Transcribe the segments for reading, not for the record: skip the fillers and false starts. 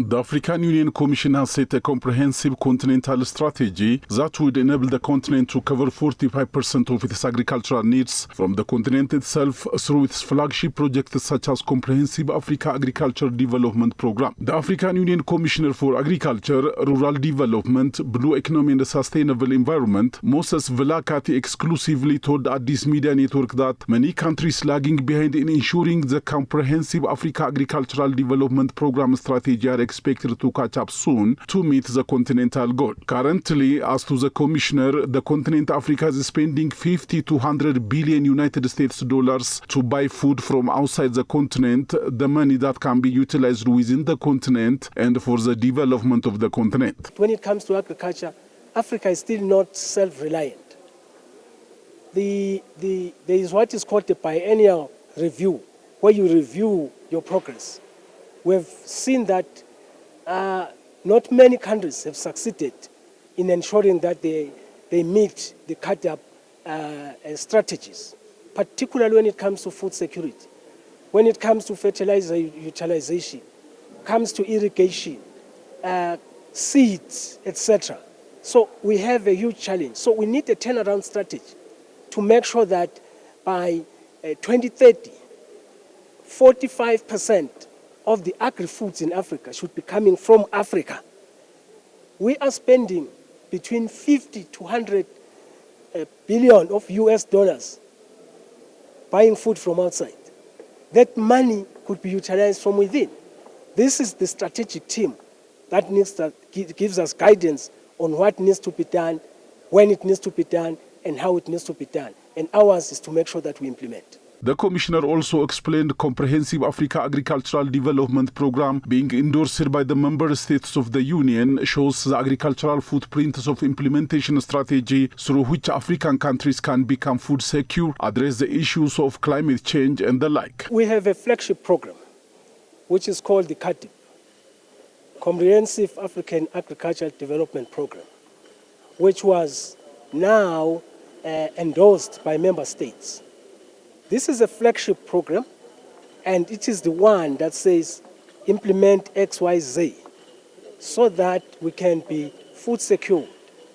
The African Union Commission has set a comprehensive continental strategy that would enable the continent to cover 45% of its agricultural needs from the continent itself through its flagship projects such as Comprehensive Africa Agriculture Development Program. The African Union Commissioner for Agriculture, Rural Development, Blue Economy and Sustainable Environment, Moses Velakati, exclusively told Addis Media Network that many countries lagging behind in ensuring the Comprehensive Africa Agricultural Development Program strategy are expected to catch up soon to meet the continental goal. Currently, as to the Commissioner, the continent Africa is spending 50 to 100 billion United States dollars to buy food from outside the continent, the money that can be utilized within the continent and for the development of the continent. When it comes to agriculture, Africa is still not self-reliant. There is what is called a biennial review, where you review your progress. We've seen that not many countries have succeeded in ensuring that they meet the cut-up strategies, particularly when it comes to food security, when it comes to fertilizer utilization, comes to irrigation, seeds, etc. So we have a huge challenge. So we need a turnaround strategy to make sure that by 2030, 45% of the agri-foods in Africa should be coming from Africa. We are spending between 50 to 100 billion of US dollars buying food from outside. That money could be utilized from within. This is the strategic team that gives us guidance on what needs to be done, when it needs to be done, and how it needs to be done. And ours is to make sure that we implement. The Commissioner also explained Comprehensive Africa Agricultural Development Program being endorsed by the member states of the Union shows the agricultural footprints of implementation strategy through which African countries can become food secure, address the issues of climate change and the like. We have a flagship program which is called the CADIP, Comprehensive African Agricultural Development Program, which was now endorsed by member states. This is a flagship program, and it is the one that says implement XYZ so that we can be food secure,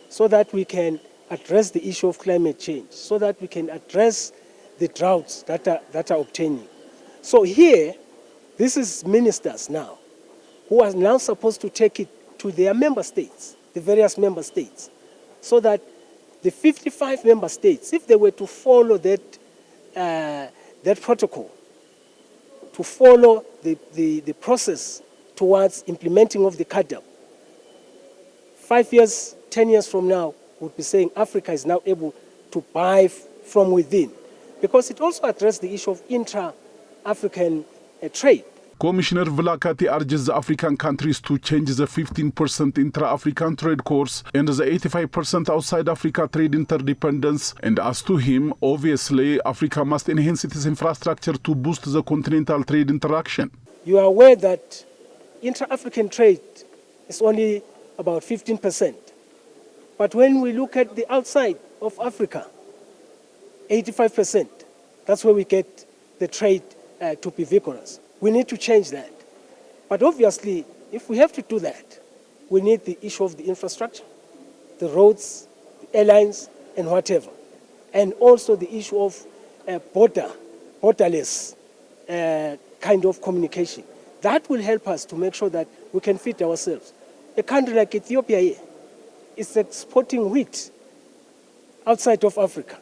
so that we can address the issue of climate change, so that we can address the droughts that are obtaining. So here, this is ministers now who are now supposed to take it to their member states, the various member states, so that the 55 member states, if they were to follow that protocol, to follow the process towards implementing of the CADIP, 5 years, 10 years from now, we'll be saying Africa is now able to buy from within, because it also addressed the issue of intra-African trade. Commissioner Velakati urges the African countries to change the 15% intra-African trade course and the 85% outside Africa trade interdependence. And as to him, obviously, Africa must enhance its infrastructure to boost the continental trade interaction. You are aware that intra-African trade is only about 15%. But when we look at the outside of Africa, 85%, that's where we get the trade to be vigorous. We need to change that. But obviously, if we have to do that, we need the issue of the infrastructure, the roads, the airlines, and whatever. And also the issue of borderless kind of communication. That will help us to make sure that we can feed ourselves. A country like Ethiopia here is exporting wheat outside of Africa,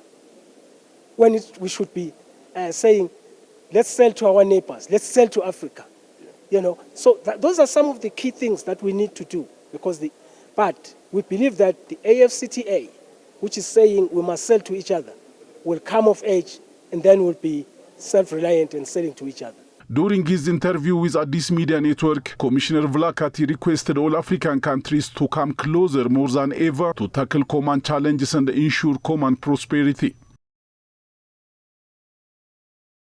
when we should be saying, let's sell to our neighbors, let's sell to Africa. You know, so those are some of the key things that we need to do. But we believe that the AfCFTA, which is saying we must sell to each other, will come of age and then will be self-reliant and selling to each other. During his interview with Addis Media Network, Commissioner Velakati requested all African countries to come closer more than ever to tackle common challenges and ensure common prosperity.